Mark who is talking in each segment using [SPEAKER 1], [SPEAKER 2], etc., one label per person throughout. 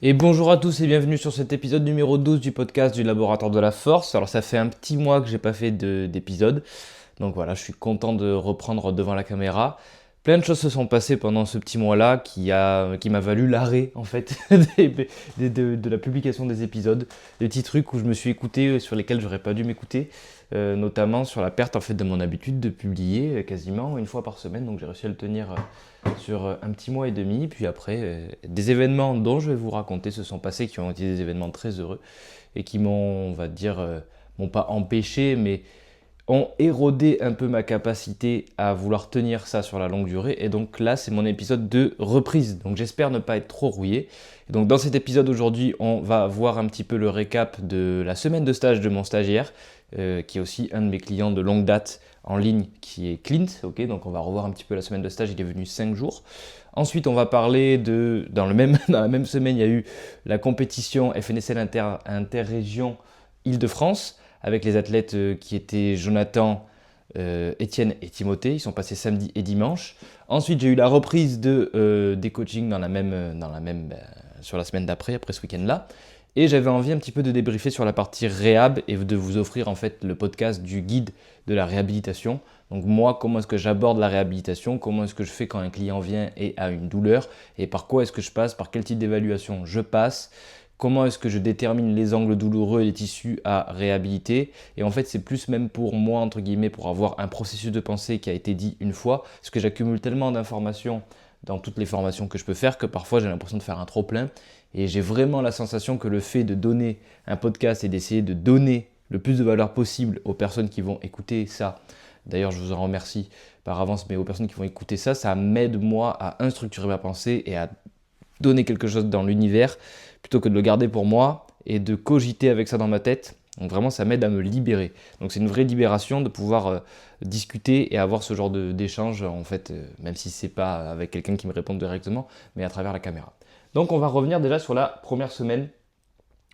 [SPEAKER 1] Et bonjour à tous et bienvenue sur cet épisode numéro 12 du podcast du Laboratoire de la Force. Alors ça fait un petit mois que j'ai pas fait d'épisode, donc voilà, je suis content de reprendre devant la caméra. Plein de choses se sont passées pendant ce petit mois-là qui m'a valu l'arrêt en fait de la publication des épisodes. Des petits trucs où je me suis écouté sur lesquels j'aurais pas dû m'écouter, notamment sur la perte en fait de mon habitude de publier quasiment une fois par semaine. Donc j'ai réussi à le tenir sur un petit mois et demi. Puis après, des événements dont je vais vous raconter se sont passés qui ont été des événements très heureux et qui m'ont, on va dire, m'ont pas empêché, mais ont érodé un peu ma capacité à vouloir tenir ça sur la longue durée. Et donc là, c'est mon épisode de reprise. Donc j'espère ne pas être trop rouillé. Et donc dans cet épisode aujourd'hui, on va voir un petit peu le récap de la semaine de stage de mon stagiaire, qui est aussi un de mes clients de longue date en ligne, qui est Clint. Ok, donc on va revoir un petit peu la semaine de stage. Il est venu 5 jours. Ensuite, on va parler de... Dans la même semaine, il y a eu la compétition FNSL Interrégion Île-de-France avec les athlètes qui étaient Jonathan, Étienne et Timothée. Ils sont passés samedi et dimanche. Ensuite, j'ai eu la reprise des coachings sur la semaine d'après, après ce week-end-là. Et j'avais envie un petit peu de débriefer sur la partie réhab et de vous offrir en fait le podcast du guide de la réhabilitation. Donc moi, comment est-ce que j'aborde la réhabilitation, comment est-ce que je fais quand un client vient et a une douleur, et par quoi est-ce que je passe, par quel type d'évaluation je passe, comment est-ce que je détermine les angles douloureux et les tissus à réhabiliter. Et en fait, c'est plus même pour moi, entre guillemets, pour avoir un processus de pensée qui a été dit une fois, parce que j'accumule tellement d'informations dans toutes les formations que je peux faire que parfois j'ai l'impression de faire un trop plein. Et j'ai vraiment la sensation que le fait de donner un podcast et d'essayer de donner le plus de valeur possible aux personnes qui vont écouter ça, d'ailleurs je vous en remercie par avance, mais aux personnes qui vont écouter ça, ça m'aide moi à structurer ma pensée et à donner quelque chose dans l'univers plutôt que de le garder pour moi et de cogiter avec ça dans ma tête. Donc vraiment, ça m'aide à me libérer. Donc c'est une vraie libération de pouvoir discuter et avoir ce genre d'échange, en fait, même si c'est pas avec quelqu'un qui me répond directement, mais à travers la caméra. Donc on va revenir déjà sur la première semaine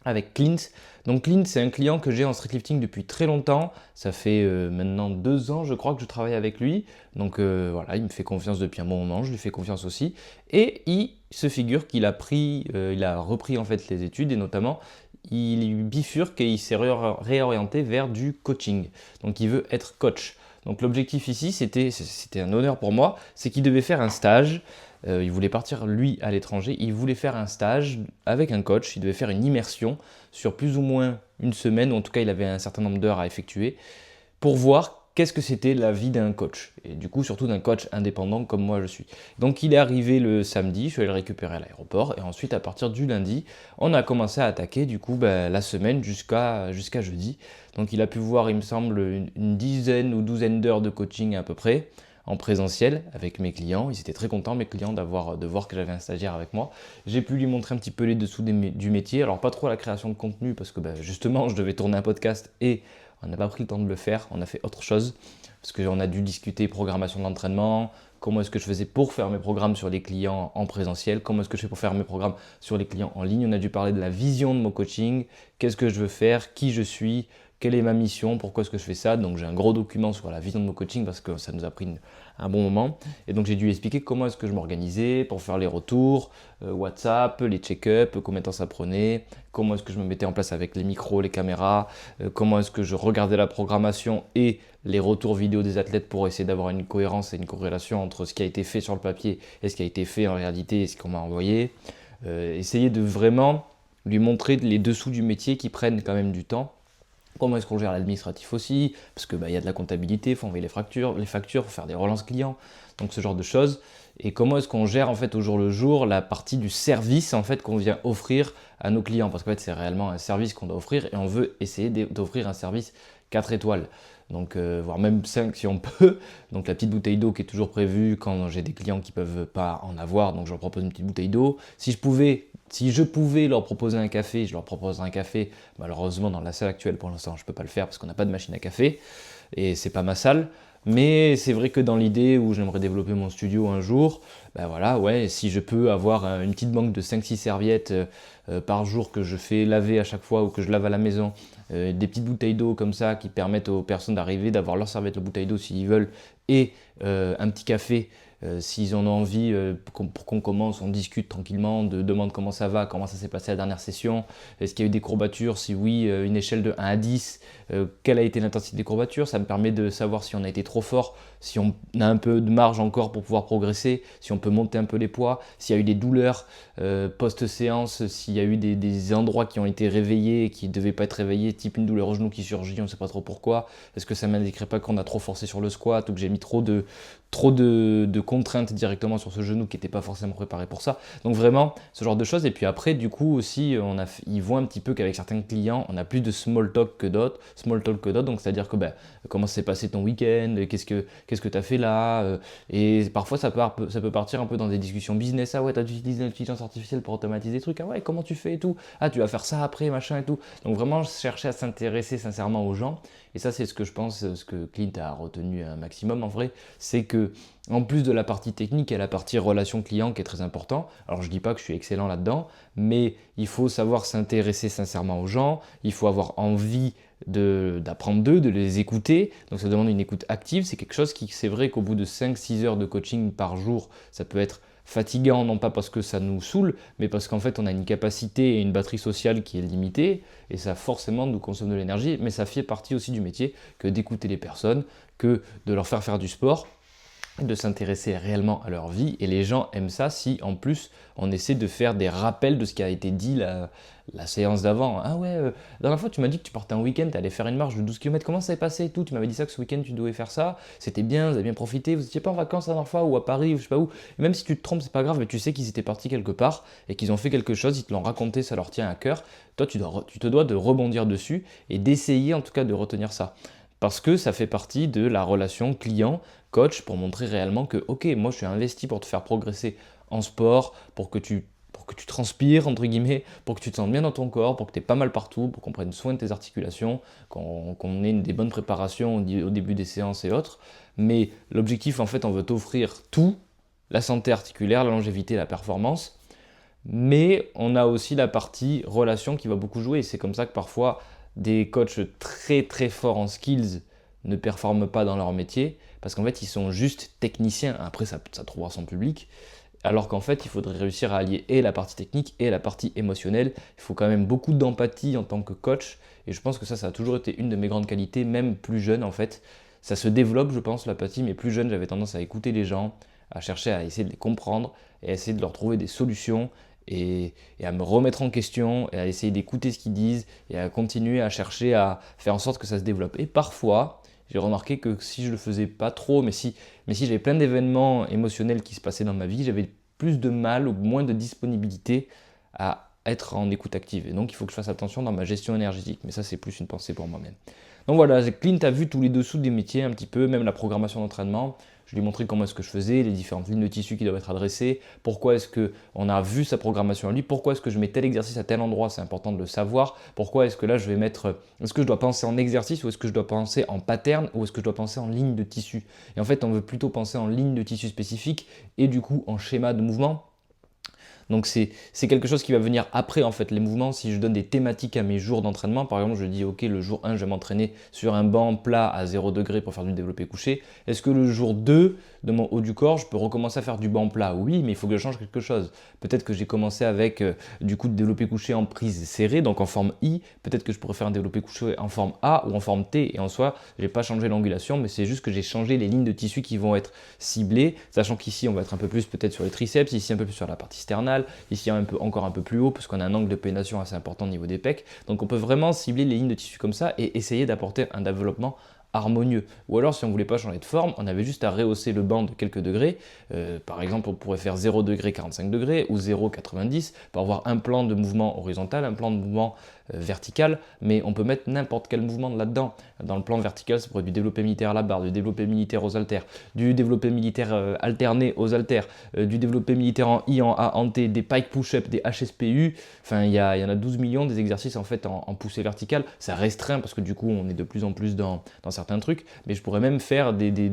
[SPEAKER 1] avec Clint. Donc Clint, c'est un client que j'ai en streetlifting depuis très longtemps. Ça fait maintenant 2 ans, je crois, que je travaille avec lui. Donc voilà, il me fait confiance depuis un bon moment, je lui fais confiance aussi. Et il se figure qu'il a il a repris en fait les études et notamment il bifurque et il s'est réorienté vers du coaching. Donc il veut être coach. Donc l'objectif ici, c'était un honneur pour moi, c'est qu'il devait faire un stage. Il voulait partir lui à l'étranger, il voulait faire un stage avec un coach, il devait faire une immersion sur plus ou moins une semaine, ou en tout cas il avait un certain nombre d'heures à effectuer, pour voir qu'est-ce que c'était la vie d'un coach, et du coup surtout d'un coach indépendant comme moi je suis. Donc il est arrivé le samedi, je suis allé le récupérer à l'aéroport, et ensuite à partir du lundi, on a commencé à attaquer du coup la semaine jusqu'à jeudi. Donc il a pu voir il me semble une dizaine ou douzaine d'heures de coaching à peu près, en présentiel avec mes clients. Ils étaient très contents, mes clients, de voir que j'avais un stagiaire avec moi. J'ai pu lui montrer un petit peu les dessous du métier. Alors pas trop la création de contenu parce que justement je devais tourner un podcast et on n'a pas pris le temps de le faire. On a fait autre chose parce qu'on a dû discuter programmation de l'entraînement, comment est-ce que je faisais pour faire mes programmes sur les clients en présentiel, comment est-ce que je fais pour faire mes programmes sur les clients en ligne. On a dû parler de la vision de mon coaching, qu'est-ce que je veux faire, qui je suis, quelle est ma mission, pourquoi est-ce que je fais ça. Donc j'ai un gros document sur la vision de mon coaching parce que ça nous a pris un bon moment. Et donc j'ai dû expliquer comment est-ce que je m'organisais pour faire les retours, WhatsApp, les check-ups, combien de temps ça prenait, comment est-ce que je me mettais en place avec les micros, les caméras, comment est-ce que je regardais la programmation et les retours vidéo des athlètes pour essayer d'avoir une cohérence et une corrélation entre ce qui a été fait sur le papier et ce qui a été fait en réalité et ce qu'on m'a envoyé. Essayer de vraiment lui montrer les dessous du métier qui prennent quand même du temps. Comment est-ce qu'on gère l'administratif aussi, parce que y a de la comptabilité, il faut envoyer les factures, faut faire des relances clients, donc ce genre de choses. Et comment est-ce qu'on gère en fait au jour le jour la partie du service en fait qu'on vient offrir à nos clients, parce qu'en fait c'est réellement un service qu'on doit offrir et on veut essayer d'offrir un service 4 étoiles. Donc voire même 5 si on peut. Donc la petite bouteille d'eau qui est toujours prévue quand j'ai des clients qui ne peuvent pas en avoir, donc je leur propose une petite bouteille d'eau. Si je pouvais leur proposer un café, je leur proposerais un café. Malheureusement, dans la salle actuelle, pour l'instant, je ne peux pas le faire parce qu'on n'a pas de machine à café et c'est pas ma salle. Mais c'est vrai que dans l'idée où j'aimerais développer mon studio un jour, voilà, ouais, si je peux avoir une petite banque de 5-6 serviettes par jour que je fais laver à chaque fois ou que je lave à la maison, des petites bouteilles d'eau comme ça qui permettent aux personnes d'arriver, d'avoir leur serviette, la bouteille d'eau s'ils veulent, et un petit café s'ils en ont envie, pour qu'on commence, on discute tranquillement, demande comment ça va, comment ça s'est passé la dernière session, est-ce qu'il y a eu des courbatures, si oui, une échelle de 1 à 10, quelle a été l'intensité des courbatures, ça me permet de savoir si on a été trop fort, si on a un peu de marge encore pour pouvoir progresser, si on peut monter un peu les poids, s'il y a eu des douleurs post-séance, s'il y a eu des endroits qui ont été réveillés et qui ne devaient pas être réveillés, type une douleur au genou qui surgit, on ne sait pas trop pourquoi, est-ce que ça ne m'indiquerait pas qu'on a trop forcé sur le squat ou que j'ai mis trop de contraintes directement sur ce genou qui n'était pas forcément préparé pour ça. Donc vraiment, ce genre de choses. Et puis après, du coup aussi, ils voient un petit peu qu'avec certains clients, on a plus de small talk que d'autres. Donc c'est-à-dire que comment s'est passé ton week-end, qu'est-ce que tu as fait là, et parfois ça peut partir un peu dans des discussions business. Ah ouais, tu as utilisé l'intelligence artificielle pour automatiser des trucs. Ah ouais, comment tu fais et tout. Ah, tu vas faire ça après, machin et tout. Donc vraiment chercher à s'intéresser sincèrement aux gens. Et ça, c'est ce que je pense, ce que Clint a retenu un maximum en vrai, c'est que en plus de la partie technique, il y a la partie relation client qui est très important. Alors je ne dis pas que je suis excellent là-dedans, mais il faut savoir s'intéresser sincèrement aux gens, il faut avoir envie d'apprendre d'eux, de les écouter. Donc ça demande une écoute active, c'est quelque chose qui, c'est vrai qu'au bout de 5-6 heures de coaching par jour, ça peut être fatigant, non pas parce que ça nous saoule, mais parce qu'en fait on a une capacité et une batterie sociale qui est limitée, et ça forcément nous consomme de l'énergie, mais ça fait partie aussi du métier que d'écouter les personnes, que de leur faire du sport, de s'intéresser réellement à leur vie. Et les gens aiment ça si en plus on essaie de faire des rappels de ce qui a été dit la séance d'avant. Ah ouais, la dernière fois tu m'as dit que tu partais en week-end, tu allais faire une marche de 12 km, comment ça s'est passé et tout, tu m'avais dit ça que ce week-end tu devais faire ça, c'était bien, vous avez bien profité, vous n'étiez pas en vacances la dernière fois ou à Paris ou je sais pas où. Et même si tu te trompes, c'est pas grave, mais tu sais qu'ils étaient partis quelque part et qu'ils ont fait quelque chose, ils te l'ont raconté, ça leur tient à cœur. Toi tu te dois de rebondir dessus et d'essayer en tout cas de retenir ça. Parce que ça fait partie de la relation client-coach pour montrer réellement que, ok, moi je suis investi pour te faire progresser en sport, pour que tu transpires, entre guillemets, pour que tu te sentes bien dans ton corps, pour que tu aies pas mal partout, pour qu'on prenne soin de tes articulations, qu'on ait des bonnes préparations au début des séances et autres. Mais l'objectif, en fait, on veut t'offrir tout, la santé articulaire, la longévité, la performance. Mais on a aussi la partie relation qui va beaucoup jouer. Et c'est comme ça que parfois des coachs très très forts en skills ne performent pas dans leur métier parce qu'en fait ils sont juste techniciens. Après ça trouvera son public. Alors qu'en fait il faudrait réussir à allier et la partie technique et la partie émotionnelle. Il faut quand même beaucoup d'empathie en tant que coach. Et je pense que ça a toujours été une de mes grandes qualités, même plus jeune en fait. Ça se développe je pense l'empathie, mais plus jeune j'avais tendance à écouter les gens, à chercher à essayer de les comprendre et à essayer de leur trouver des solutions et à me remettre en question et à essayer d'écouter ce qu'ils disent et à continuer à chercher à faire en sorte que ça se développe. Et parfois, j'ai remarqué que si je le faisais pas trop, mais si j'avais plein d'événements émotionnels qui se passaient dans ma vie, j'avais plus de mal ou moins de disponibilité à être en écoute active. Et donc il faut que je fasse attention dans ma gestion énergétique. Mais ça, c'est plus une pensée pour moi-même. Donc voilà, Clint a vu tous les dessous des métiers un petit peu, même la programmation d'entraînement. Je lui ai montré comment est-ce que je faisais, les différentes lignes de tissu qui doivent être adressées, pourquoi est-ce qu'on a vu sa programmation à lui, pourquoi est-ce que je mets tel exercice à tel endroit, c'est important de le savoir, pourquoi est-ce que là je vais mettre, est-ce que je dois penser en exercice ou est-ce que je dois penser en pattern ou est-ce que je dois penser en ligne de tissu. Et en fait on veut plutôt penser en ligne de tissu spécifique et du coup en schéma de mouvement. Donc c'est quelque chose qui va venir après en fait les mouvements. Si je donne des thématiques à mes jours d'entraînement, par exemple je dis ok le jour 1 je vais m'entraîner sur un banc plat à 0 degré pour faire du développé couché. Est-ce que le jour 2 de mon haut du corps je peux recommencer à faire du banc plat? Oui, mais il faut que je change quelque chose. Peut-être que j'ai commencé avec du coup de développé couché en prise serrée, donc en forme I. Peut-être que je pourrais faire un développé couché en forme A ou en forme T. Et en soi j'ai pas changé l'angulation, mais c'est juste que j'ai changé les lignes de tissu qui vont être ciblées, sachant qu'ici on va être un peu plus peut-être sur les triceps, ici un peu plus sur la partie sternale. Ici encore un peu plus haut parce qu'on a un angle de pénétration assez important au niveau des pecs. Donc on peut vraiment cibler les lignes de tissu comme ça et essayer d'apporter un développement harmonieux. Ou alors si on ne voulait pas changer de forme, on avait juste à rehausser le banc de quelques degrés. Par exemple, on pourrait faire 0 degré 45 degrés ou 0,90 pour avoir un plan de mouvement horizontal, un plan de mouvement vertical, mais on peut mettre n'importe quel mouvement là-dedans. Dans le plan vertical, ça pourrait être du développé militaire à la barre, du développé militaire aux haltères, du développé militaire alterné aux haltères, du développé militaire en I, en A, en T, des pike push-up, des HSPU. Enfin, il y en a 12 millions des exercices en fait en poussée verticale. Ça restreint parce que du coup, on est de plus en plus dans certains trucs, mais je pourrais même faire des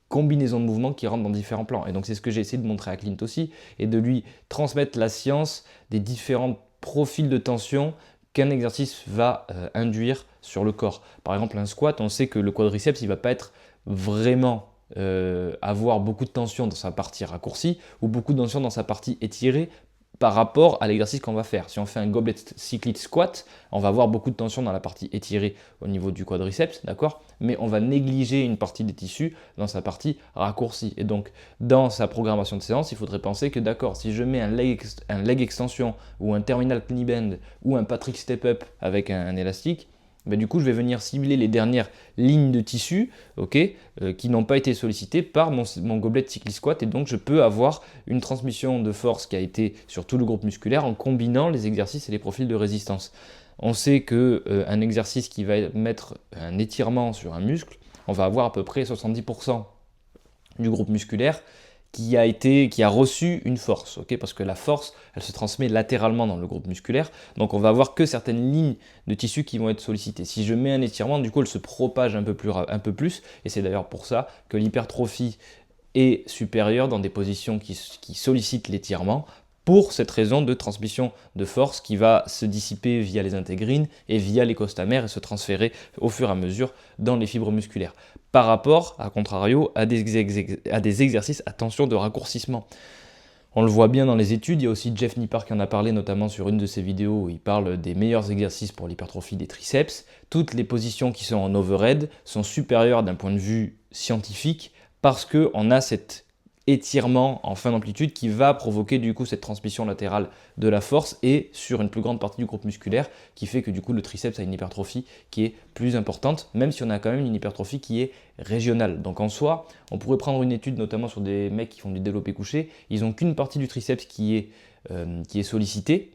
[SPEAKER 1] combinaisons de mouvements qui rentrent dans différents plans. Et donc c'est ce que j'ai essayé de montrer à Clint aussi, et de lui transmettre la science des différents profils de tension qu'un exercice va induire sur le corps. Par exemple, un squat, on sait que le quadriceps, il ne va pas être vraiment avoir beaucoup de tension dans sa partie raccourcie ou beaucoup de tension dans sa partie étirée par rapport à l'exercice qu'on va faire. Si on fait un goblet cyclide squat, on va avoir beaucoup de tension dans la partie étirée au niveau du quadriceps, d'accord? Mais on va négliger une partie des tissus dans sa partie raccourcie. Et donc, dans sa programmation de séance, il faudrait penser que, d'accord, si je mets un leg extension ou un terminal knee bend ou un Patrick step up avec un élastique, ben du coup, je vais venir cibler les dernières lignes de tissu, qui n'ont pas été sollicitées par mon gobelet cyclide squat, et donc je peux avoir une transmission de force qui a été sur tout le groupe musculaire en combinant les exercices et les profils de résistance. On sait qu'un exercice qui va mettre un étirement sur un muscle, on va avoir à peu près 70% du groupe musculaire qui a reçu une force, parce que la force, elle se transmet latéralement dans le groupe musculaire, donc on va avoir que certaines lignes de tissu qui vont être sollicitées. Si je mets un étirement, du coup, elle se propage un peu plus, et c'est d'ailleurs pour ça que l'hypertrophie est supérieure dans des positions qui sollicitent l'étirement, pour cette raison de transmission de force qui va se dissiper via les intégrines et via les costamères et se transférer au fur et à mesure dans les fibres musculaires. Par rapport, à contrario, à des exercices à tension de raccourcissement. On le voit bien dans les études, il y a aussi Jeff Nippard qui en a parlé notamment sur une de ses vidéos où il parle des meilleurs exercices pour l'hypertrophie des triceps. Toutes les positions qui sont en overhead sont supérieures d'un point de vue scientifique parce qu'on a cet étirement en fin d'amplitude qui va provoquer du coup cette transmission latérale de la force et sur une plus grande partie du groupe musculaire qui fait que du coup le triceps a une hypertrophie qui est plus importante, même si on a quand même une hypertrophie qui est régionale. Donc en soi, on pourrait prendre une étude notamment sur des mecs qui font du développé couché, ils n'ont qu'une partie du triceps qui est sollicitée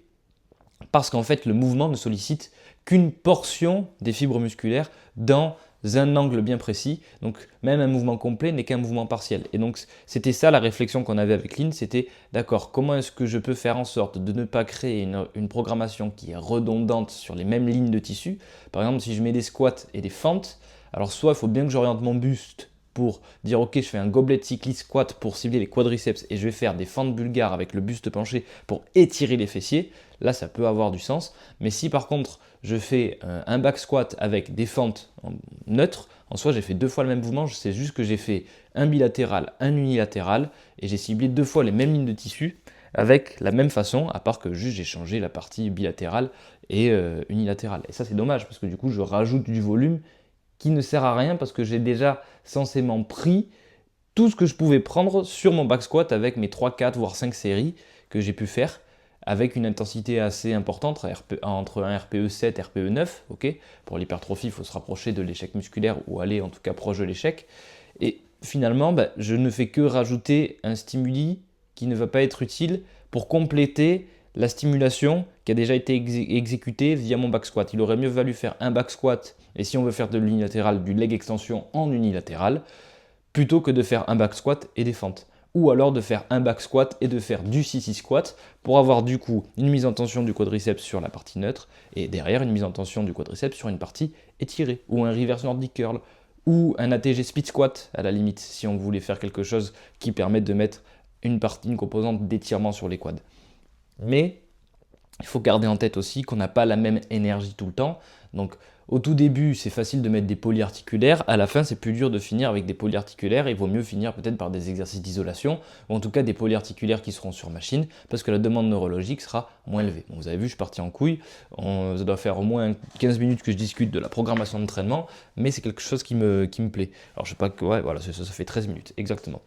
[SPEAKER 1] parce qu'en fait le mouvement ne sollicite qu'une portion des fibres musculaires dans un angle bien précis, donc même un mouvement complet n'est qu'un mouvement partiel. Et donc c'était ça la réflexion qu'on avait avec Lynn, c'était d'accord, comment est-ce que je peux faire en sorte de ne pas créer une programmation qui est redondante sur les mêmes lignes de tissu. Par exemple, si je mets des squats et des fentes, alors soit il faut bien que j'oriente mon buste pour dire ok, je fais un goblet cycliste squat pour cibler les quadriceps et je vais faire des fentes bulgares avec le buste penché pour étirer les fessiers, là ça peut avoir du sens. Mais si par contre je fais un back squat avec des fentes neutres, en soi j'ai fait 2 fois le même mouvement, je sais juste que j'ai fait un bilatéral, un unilatéral et j'ai ciblé 2 fois les mêmes lignes de tissu avec la même façon, à part que juste j'ai changé la partie bilatérale et unilatérale. Et ça c'est dommage parce que du coup je rajoute du volume qui ne sert à rien parce que j'ai déjà censément pris tout ce que je pouvais prendre sur mon back squat avec mes 3, 4 voire 5 séries que j'ai pu faire avec une intensité assez importante entre un RPE 7 et RPE 9. Pour l'hypertrophie, il faut se rapprocher de l'échec musculaire ou aller en tout cas proche de l'échec. Et finalement, je ne fais que rajouter un stimuli qui ne va pas être utile pour compléter la stimulation qui a déjà été exécutée via mon back squat. Il aurait mieux valu faire un back squat, et si on veut faire de l'unilatéral, du leg extension en unilatéral, plutôt que de faire un back squat et des fentes. Ou alors de faire un back squat et de faire du sissy squat pour avoir du coup une mise en tension du quadriceps sur la partie neutre et derrière une mise en tension du quadriceps sur une partie étirée, ou un reverse nordic curl, ou un ATG split squat à la limite, si on voulait faire quelque chose qui permette de mettre une composante d'étirement sur les quads. Mais il faut garder en tête aussi qu'on n'a pas la même énergie tout le temps. Donc au tout début, c'est facile de mettre des polyarticulaires. À la fin, c'est plus dur de finir avec des polyarticulaires. Il vaut mieux finir peut-être par des exercices d'isolation ou en tout cas des polyarticulaires qui seront sur machine parce que la demande neurologique sera moins élevée. Bon, vous avez vu, je suis parti en couille. Ça doit faire au moins 15 minutes que je discute de la programmation d'entraînement, mais c'est quelque chose qui me plaît. Alors je sais pas que... Ouais, voilà, ça fait 13 minutes, exactement.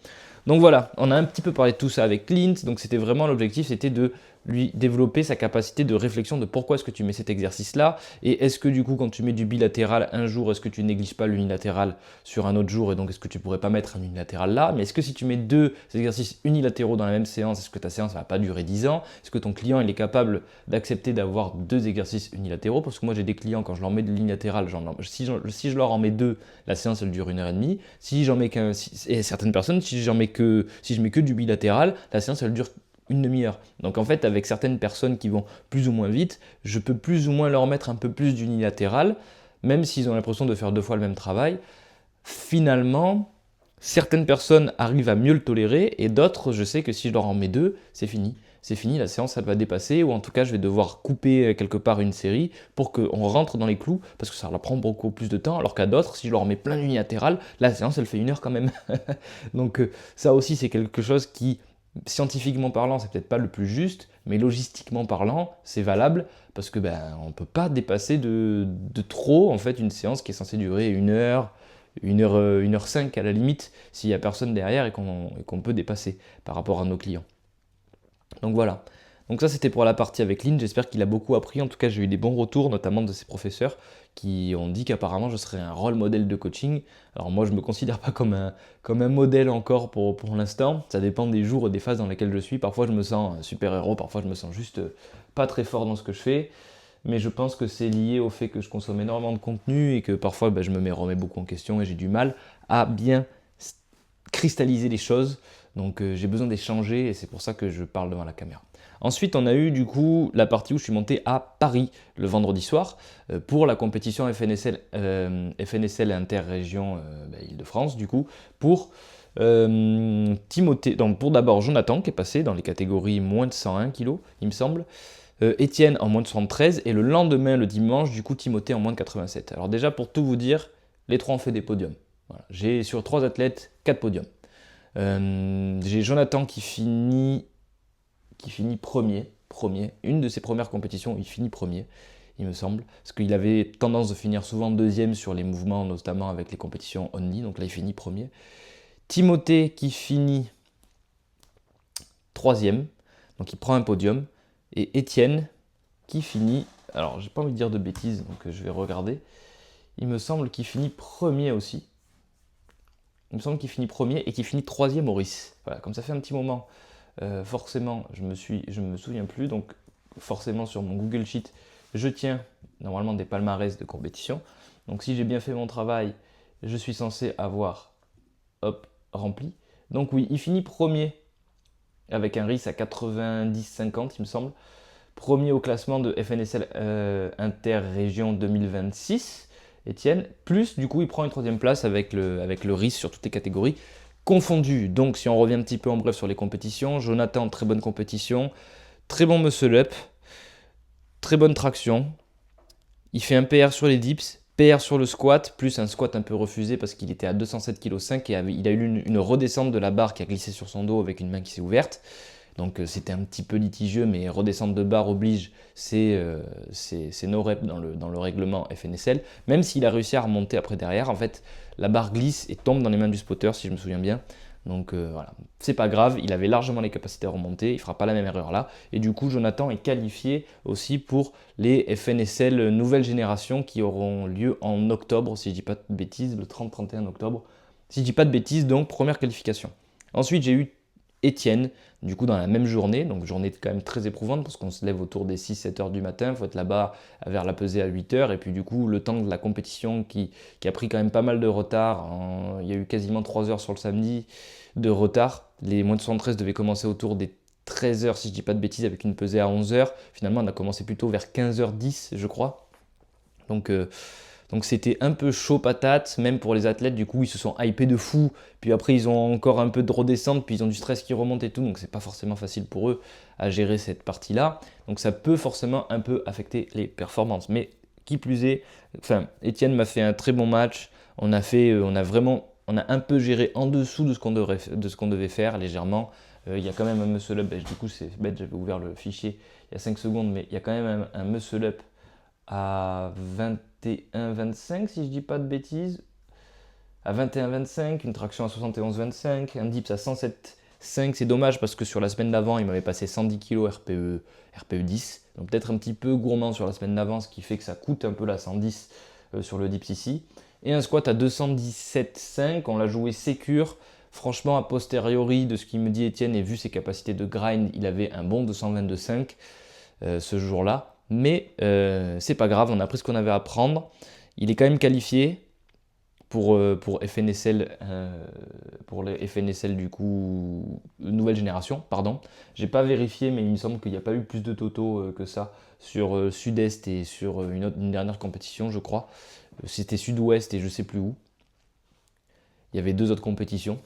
[SPEAKER 1] Donc voilà, on a un petit peu parlé de tout ça avec Clint, donc c'était vraiment l'objectif, c'était de lui développer sa capacité de réflexion de pourquoi est-ce que tu mets cet exercice-là, et est-ce que du coup quand tu mets du bilatéral un jour, est-ce que tu négliges pas l'unilatéral sur un autre jour, et donc est-ce que tu pourrais pas mettre un unilatéral là, mais est-ce que si tu mets 2 exercices unilatéraux dans la même séance, est-ce que ta séance va pas durer 10 ans, est-ce que ton client il est capable d'accepter d'avoir 2 exercices unilatéraux, parce que moi j'ai des clients quand je leur mets de l'unilatéral, si je leur en mets 2, la séance elle dure 1h30, si j'en mets qu'un, et certaines personnes, si je mets que du bilatéral, la séance elle dure une demi-heure. Donc en fait, avec certaines personnes qui vont plus ou moins vite, je peux plus ou moins leur mettre un peu plus d'unilatéral, même s'ils ont l'impression de faire 2 fois le même travail. Finalement, certaines personnes arrivent à mieux le tolérer et d'autres, je sais que si je leur en mets 2, c'est fini. c'est fini, la séance elle va dépasser, ou en tout cas je vais devoir couper quelque part une série pour qu'on rentre dans les clous, parce que ça leur prend beaucoup plus de temps, alors qu'à d'autres, si je leur mets plein d'unilatérales, la séance elle fait 1 heure quand même. Donc ça aussi c'est quelque chose qui, scientifiquement parlant, c'est peut-être pas le plus juste, mais logistiquement parlant, c'est valable, parce que on peut pas dépasser de trop en fait une séance qui est censée durer 1 heure, 1 heure, 1 heure 5 à la limite, s'il y a personne derrière et qu'on peut dépasser par rapport à nos clients. Donc voilà. Donc ça c'était pour la partie avec Lynn, j'espère qu'il a beaucoup appris, en tout cas j'ai eu des bons retours, notamment de ses professeurs, qui ont dit qu'apparemment je serais un rôle modèle de coaching. Alors moi je me considère pas comme un modèle encore pour l'instant, ça dépend des jours et des phases dans lesquelles je suis, parfois je me sens un super-héros, parfois je me sens juste pas très fort dans ce que je fais, mais je pense que c'est lié au fait que je consomme énormément de contenu et que parfois je me remets beaucoup en question et j'ai du mal à bien cristalliser les choses. Donc j'ai besoin d'échanger et c'est pour ça que je parle devant la caméra. Ensuite, on a eu du coup la partie où je suis monté à Paris le vendredi soir pour la compétition FNSL Interrégion Île-de-France du coup pour Timothée, donc pour d'abord Jonathan qui est passé dans les catégories moins de 101 kg il me semble, Étienne en moins de 73 et le lendemain le dimanche du coup Timothée en moins de 87. Alors déjà pour tout vous dire, les trois ont fait des podiums. Voilà. J'ai sur 3 athlètes 4 podiums. J'ai Jonathan qui finit premier, une de ses premières compétitions, il finit premier, il me semble, parce qu'il avait tendance de finir souvent deuxième sur les mouvements, notamment avec les compétitions only, donc là il finit premier. Timothée qui finit troisième, donc il prend un podium, et Étienne qui finit, alors j'ai pas envie de dire de bêtises, donc je vais regarder, il me semble qu'il finit premier aussi. Il me semble qu'il finit premier et qu'il finit troisième au RIS. Voilà, comme ça fait un petit moment, forcément, je me souviens plus, donc forcément sur mon Google Sheet, je tiens normalement des palmarès de compétition. Donc si j'ai bien fait mon travail, je suis censé avoir, hop, rempli. Donc oui, il finit premier avec un RIS à 90-50, il me semble. Premier au classement de FNSL Interrégion 2026. Étienne, plus du coup il prend une troisième place avec le RIS sur toutes les catégories confondues. Donc si on revient un petit peu en bref sur les compétitions, Jonathan, très bonne compétition, très bon muscle up, très bonne traction, il fait un PR sur les dips, PR sur le squat, plus un squat un peu refusé parce qu'il était à 207,5 kg et il a eu une redescente de la barre qui a glissé sur son dos avec une main qui s'est ouverte. Donc c'était un petit peu litigieux, mais redescendre de barre oblige, c'est no rep dans le règlement FNSL. Même s'il a réussi à remonter après derrière, en fait, la barre glisse et tombe dans les mains du spotter, si je me souviens bien. Donc voilà, c'est pas grave, il avait largement les capacités à remonter, il fera pas la même erreur là. Et du coup, Jonathan est qualifié aussi pour les FNSL nouvelle génération qui auront lieu en octobre, si je dis pas de bêtises, le 30-31 octobre. Si je dis pas de bêtises, donc première qualification. Ensuite, j'ai eu Étienne, du coup dans la même journée, donc journée quand même très éprouvante parce qu'on se lève autour des 6-7 heures du matin, il faut être là-bas vers la pesée à 8 heures, et puis du coup le temps de la compétition qui a pris quand même pas mal de retard, il y a eu quasiment 3 heures sur le samedi de retard, les moins de 73 devaient commencer autour des 13 heures si je dis pas de bêtises avec une pesée à 11 heures, finalement on a commencé plutôt vers 15h10 je crois, donc c'était un peu chaud patate, même pour les athlètes, du coup ils se sont hypés de fou, puis après ils ont encore un peu de redescente, puis ils ont du stress qui remonte et tout, donc c'est pas forcément facile pour eux à gérer cette partie-là, donc ça peut forcément un peu affecter les performances. Mais qui plus est, Étienne m'a fait un très bon match, on a un peu géré en dessous de ce qu'on devait faire légèrement. Il y a quand même un muscle up, du coup c'est bête, j'avais ouvert le fichier il y a 5 secondes, mais il y a quand même un muscle up à 21-25 si je dis pas de bêtises, à 21-25, une traction à 71-25, un dips à 107,5. C'est dommage parce que sur la semaine d'avant il m'avait passé 110 kg RPE 10, donc peut-être un petit peu gourmand sur la semaine d'avant, ce qui fait que ça coûte un peu la 110 sur le dips ici, et un squat à 217,5, on l'a joué sécure. Franchement, a posteriori de ce qu'il me dit Étienne et vu ses capacités de grind, il avait un bon 222,5 ce jour-là. Mais c'est pas grave, on a pris ce qu'on avait à prendre. Il est quand même qualifié pour FNSL, pour les FNSL du coup, nouvelle génération, pardon. J'ai pas vérifié, mais il me semble qu'il n'y a pas eu plus de totaux que ça sur Sud-Est et sur une dernière compétition, je crois. C'était Sud-Ouest et je sais plus où. Il y avait 2 autres compétitions.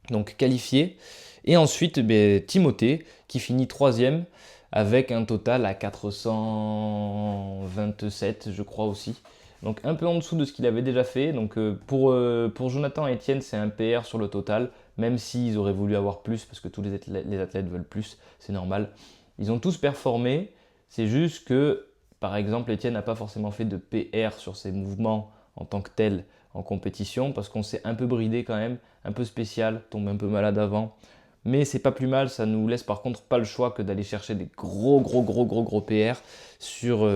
[SPEAKER 1] donc qualifié. Et ensuite, Timothée qui finit troisième avec un total à 427, je crois aussi. Donc un peu en dessous de ce qu'il avait déjà fait. Donc pour Jonathan et Étienne, c'est un PR sur le total, même s'ils auraient voulu avoir plus, parce que tous les athlètes veulent plus, c'est normal. Ils ont tous performé, c'est juste que, par exemple, Étienne n'a pas forcément fait de PR sur ses mouvements en tant que tel en compétition, parce qu'on s'est un peu bridé quand même, un peu spécial, tombé un peu malade avant. Mais c'est pas plus mal, ça nous laisse par contre pas le choix que d'aller chercher des gros PR sur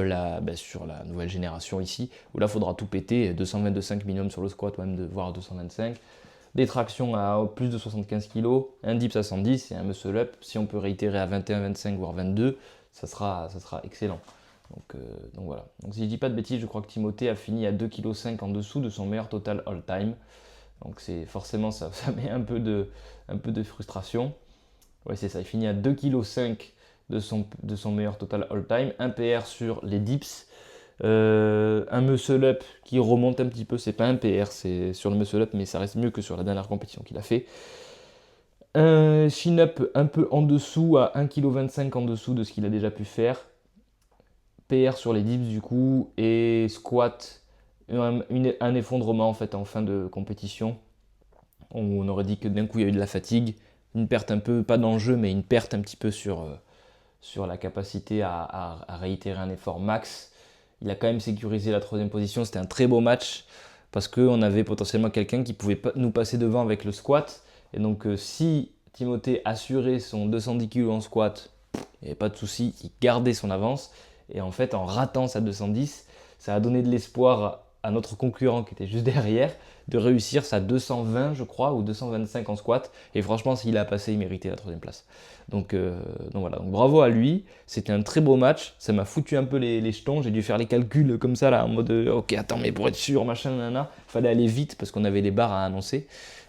[SPEAKER 1] sur la nouvelle génération ici, où là il faudra tout péter, 225 minimum sur le squat, ou même voire 225. Des tractions à plus de 75 kg, un dips à 110 et un muscle up. Si on peut réitérer à 21, 25 voire 22, ça sera excellent. Donc voilà. Donc si je dis pas de bêtises, je crois que Timothée a fini à 2,5 kg en dessous de son meilleur total all time. Donc c'est forcément ça met un peu de frustration. Ouais, c'est ça, il finit à 2,5 kg de son meilleur total all time. Un PR sur les dips. Un muscle up qui remonte un petit peu, c'est pas un PR, c'est sur le muscle up, mais ça reste mieux que sur la dernière compétition qu'il a fait. Un chin up un peu en dessous, à 1,25 kg en dessous de ce qu'il a déjà pu faire. PR sur les dips du coup, et squat, un effondrement en fait en fin de compétition. On aurait dit que d'un coup il y a eu de la fatigue, une perte un peu, pas d'enjeu, mais une perte un petit peu sur la capacité à réitérer un effort max. Il a quand même sécurisé la troisième position, c'était un très beau match parce qu'on avait potentiellement quelqu'un qui pouvait nous passer devant avec le squat. Et donc si Timothée assurait son 210 kg en squat, il n'y avait pas de souci, il gardait son avance. Et en fait, en ratant sa 210, ça a donné de l'espoir à notre concurrent qui était juste derrière de réussir sa 220, je crois, ou 225 en squat. Et franchement, s'il a passé, il méritait la troisième place. Donc voilà, donc bravo à lui. C'était un très beau match. Ça m'a foutu un peu les jetons. J'ai dû faire les calculs comme ça, là, en mode ok, attends, mais pour être sûr, machin, nanana. Fallait aller vite parce qu'on avait les barres à annoncer.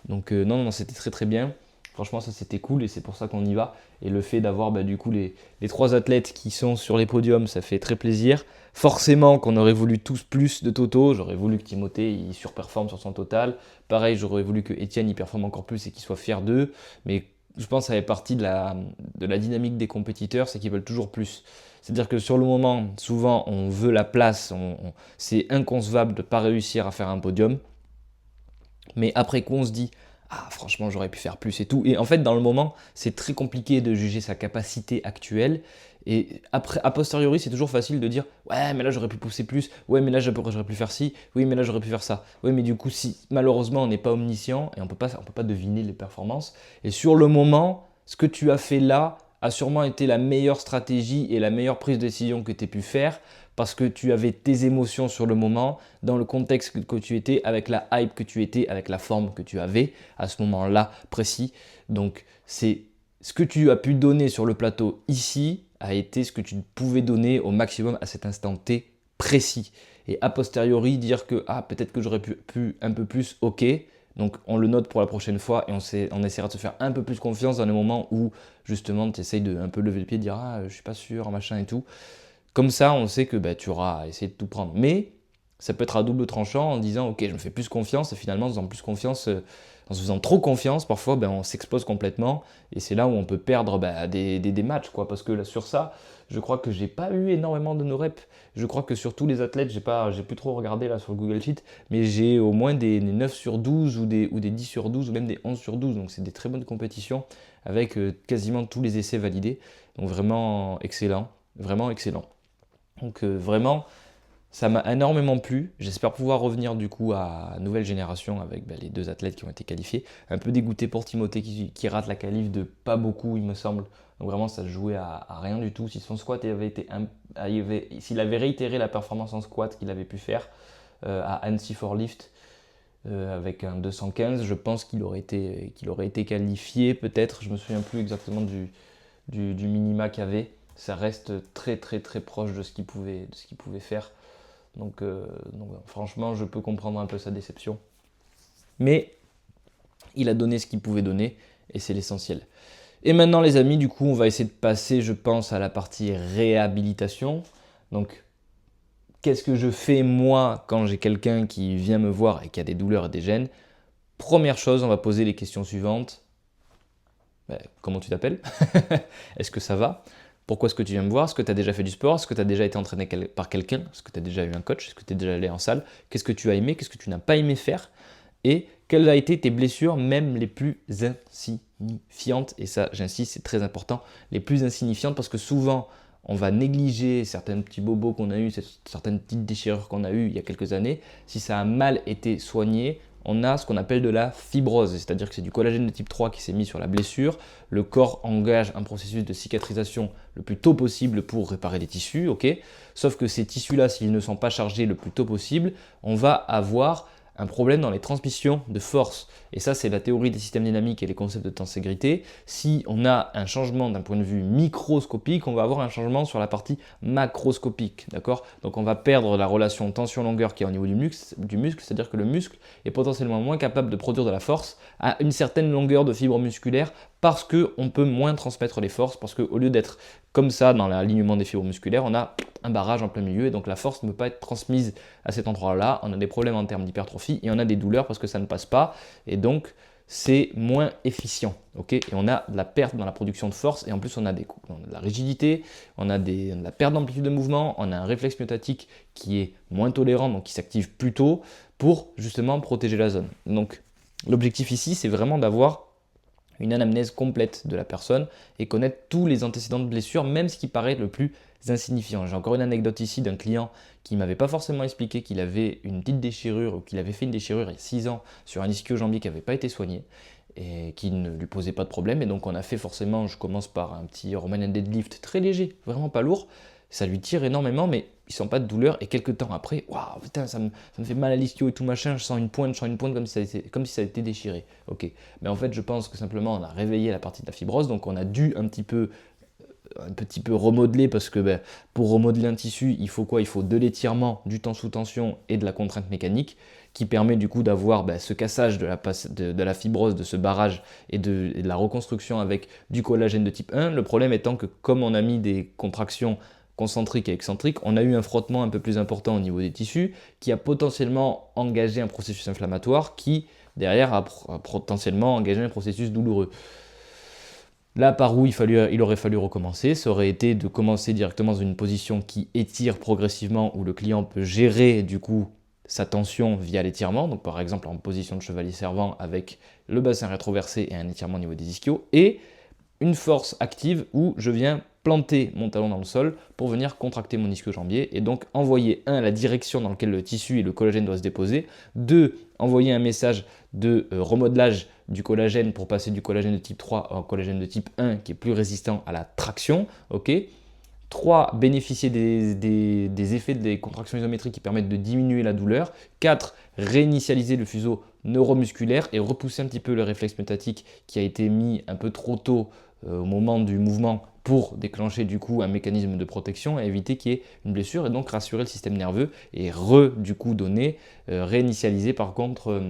[SPEAKER 1] Donc non, c'était très très bien. Franchement, ça c'était cool et c'est pour ça qu'on y va. Et le fait d'avoir du coup les trois athlètes qui sont sur les podiums, ça fait très plaisir. Forcément qu'on aurait voulu tous plus de Toto. J'aurais voulu que Timothée il surperforme sur son total. Pareil, j'aurais voulu que Étienne il performe encore plus et qu'il soit fier d'eux. Mais je pense que ça fait partie de la dynamique des compétiteurs, c'est qu'ils veulent toujours plus. C'est-à-dire que sur le moment, souvent on veut la place, c'est inconcevable de ne pas réussir à faire un podium. Mais après coup, on se dit, ah franchement, j'aurais pu faire plus et tout. Et en fait, dans le moment, c'est très compliqué de juger sa capacité actuelle. Et après, a posteriori, c'est toujours facile de dire, ouais, mais là, j'aurais pu pousser plus. Ouais, mais là, j'aurais pu faire ci. Oui, mais là, j'aurais pu faire ça. Oui, mais du coup, si malheureusement, on n'est pas omniscient et on peut pas deviner les performances. Et sur le moment, ce que tu as fait là a sûrement été la meilleure stratégie et la meilleure prise de décision que tu aies pu faire parce que tu avais tes émotions sur le moment, dans le contexte que tu étais, avec la hype que tu étais, avec la forme que tu avais à ce moment-là précis. Donc c'est ce que tu as pu donner sur le plateau ici a été ce que tu pouvais donner au maximum à cet instant T précis. Et a posteriori dire que peut-être que j'aurais pu un peu plus, ok. Donc on le note pour la prochaine fois et on essaiera de se faire un peu plus confiance dans les moments où justement tu essayes de un peu lever le pied, de dire je suis pas sûr, machin et tout. Comme ça, on sait que tu auras essayé de tout prendre. Mais ça peut être à double tranchant en disant ok, je me fais plus confiance et finalement en faisant plus confiance, en se faisant trop confiance, parfois on s'expose complètement et c'est là où on peut perdre des matchs quoi. Parce que là, sur ça, je crois que j'ai pas eu énormément de no reps. Je crois que sur tous les athlètes, j'ai plus trop regardé là sur le Google Sheet, mais j'ai au moins des 9 sur 12 ou des 10 sur 12 ou même des 11 sur 12. Donc c'est des très bonnes compétitions avec quasiment tous les essais validés. Donc vraiment excellent, vraiment excellent. Donc vraiment, ça m'a énormément plu. J'espère pouvoir revenir du coup à nouvelle génération avec les deux athlètes qui ont été qualifiés. Un peu dégoûté pour Timothée qui rate la qualif de pas beaucoup, il me semble. Donc vraiment, ça se jouait à rien du tout. Si son squat s'il avait réitéré la performance en squat qu'il avait pu faire à Annecy for Lift avec un 215, je pense qu'il aurait été qualifié peut-être. Je me souviens plus exactement du minima qu'il y avait. Ça reste très très très proche de ce qu'il pouvait faire. Donc franchement, je peux comprendre un peu sa déception. Mais il a donné ce qu'il pouvait donner et c'est l'essentiel. Et maintenant les amis, du coup, on va essayer de passer, je pense, à la partie réhabilitation. Donc, qu'est-ce que je fais moi quand j'ai quelqu'un qui vient me voir et qui a des douleurs et des gènes? Première chose, on va poser les questions suivantes. Comment tu t'appelles? Est-ce que ça va? Pourquoi est-ce que tu viens me voir? Est-ce que tu as déjà fait du sport? Est-ce que tu as déjà été entraîné par quelqu'un? Est-ce que tu as déjà eu un coach? Est-ce que tu es déjà allé en salle? Qu'est-ce que tu as aimé? Qu'est-ce que tu n'as pas aimé faire? Et quelles ont été tes blessures, même les plus insignifiantes? Et ça, j'insiste, c'est très important, les plus insignifiantes, parce que souvent, on va négliger certains petits bobos qu'on a eu, certaines petites déchirures qu'on a eues il y a quelques années. Si ça a mal été soigné, on a ce qu'on appelle de la fibrose, c'est-à-dire que c'est du collagène de type 3 qui s'est mis sur la blessure. Le corps engage un processus de cicatrisation le plus tôt possible pour réparer les tissus, ok? Sauf que ces tissus-là, s'ils ne sont pas chargés le plus tôt possible, on va avoir un problème dans les transmissions de force. Et ça, c'est la théorie des systèmes dynamiques et les concepts de tenségrité. Si on a un changement d'un point de vue microscopique, on va avoir un changement sur la partie macroscopique. D'accord? Donc on va perdre la relation tension-longueur qui est au niveau du muscle, c'est-à-dire que le muscle est potentiellement moins capable de produire de la force à une certaine longueur de fibre musculaire parce qu'on peut moins transmettre les forces, parce qu'au lieu d'être comme ça dans l'alignement des fibres musculaires, on a un barrage en plein milieu et donc la force ne peut pas être transmise à cet endroit-là. On a des problèmes en termes d'hypertrophie et on a des douleurs parce que ça ne passe pas et donc c'est moins efficient. Okay, et on a de la perte dans la production de force et en plus on a de la rigidité, on a de la perte d'amplitude de mouvement, on a un réflexe myotatique qui est moins tolérant, donc qui s'active plus tôt pour justement protéger la zone. Donc l'objectif ici, c'est vraiment d'avoir une anamnèse complète de la personne et connaître tous les antécédents de blessure, même ce qui paraît le plus insignifiant. J'ai encore une anecdote ici d'un client qui ne m'avait pas forcément expliqué qu'il avait une petite déchirure ou qu'il avait fait une déchirure il y a 6 ans sur un ischio-jambier qui n'avait pas été soigné et qui ne lui posait pas de problème. Et donc on a fait forcément, je commence par un petit Romanian deadlift très léger, vraiment pas lourd. Ça lui tire énormément, mais il sent pas de douleur. Et quelques temps après, waouh, putain, ça me fait mal à l'ischio et tout machin. Je sens une pointe comme si ça a été déchiré. Ok, mais en fait, je pense que simplement on a réveillé la partie de la fibrose, donc on a dû un petit peu remodeler parce que pour remodeler un tissu, il faut quoi? Il faut de l'étirement, du temps sous tension et de la contrainte mécanique qui permet du coup d'avoir ce cassage de la fibrose, de ce barrage et de la reconstruction avec du collagène de type 1. Le problème étant que comme on a mis des contractions concentriques et excentriques, on a eu un frottement un peu plus important au niveau des tissus qui a potentiellement engagé un processus inflammatoire qui derrière a potentiellement engagé un processus douloureux. Là, par où il aurait fallu recommencer, ça aurait été de commencer directement dans une position qui étire progressivement, où le client peut gérer du coup sa tension via l'étirement, donc par exemple en position de chevalier servant avec le bassin rétroversé et un étirement au niveau des ischios, et une force active où je viens planter mon talon dans le sol pour venir contracter mon ischio-jambier et donc envoyer la direction dans laquelle le tissu et le collagène doivent se déposer, 2, envoyer un message de remodelage du collagène pour passer du collagène de type 3 au collagène de type 1 qui est plus résistant à la traction, ok. 3, bénéficier des effets des contractions isométriques qui permettent de diminuer la douleur. 4, réinitialiser le fuseau neuromusculaire et repousser un petit peu le réflexe myotatique qui a été mis un peu trop tôt au moment du mouvement pour déclencher du coup un mécanisme de protection et éviter qu'il y ait une blessure et donc rassurer le système nerveux et réinitialiser par contre,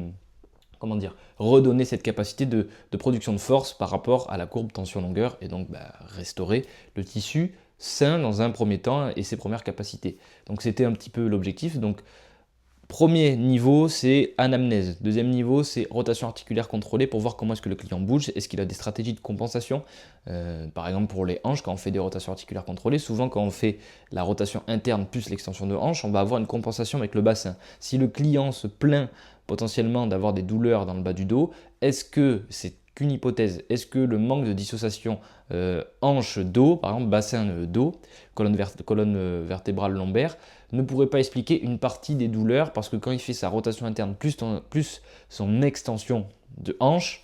[SPEAKER 1] redonner cette capacité de production de force par rapport à la courbe tension-longueur et donc restaurer le tissu sain dans un premier temps et ses premières capacités. Donc c'était un petit peu l'objectif. Donc premier niveau, c'est anamnèse. Deuxième niveau, c'est rotation articulaire contrôlée pour voir comment est-ce que le client bouge. Est-ce qu'il a des stratégies de compensation? Par exemple, pour les hanches, quand on fait des rotations articulaires contrôlées, souvent quand on fait la rotation interne plus l'extension de hanche, on va avoir une compensation avec le bassin. Si le client se plaint potentiellement d'avoir des douleurs dans le bas du dos, est-ce que c'est qu'une hypothèse? Est-ce que le manque de dissociation hanche-dos, par exemple bassin-dos, colonne vertébrale lombaire, ne pourrait pas expliquer une partie des douleurs parce que quand il fait sa rotation interne plus son extension de hanche,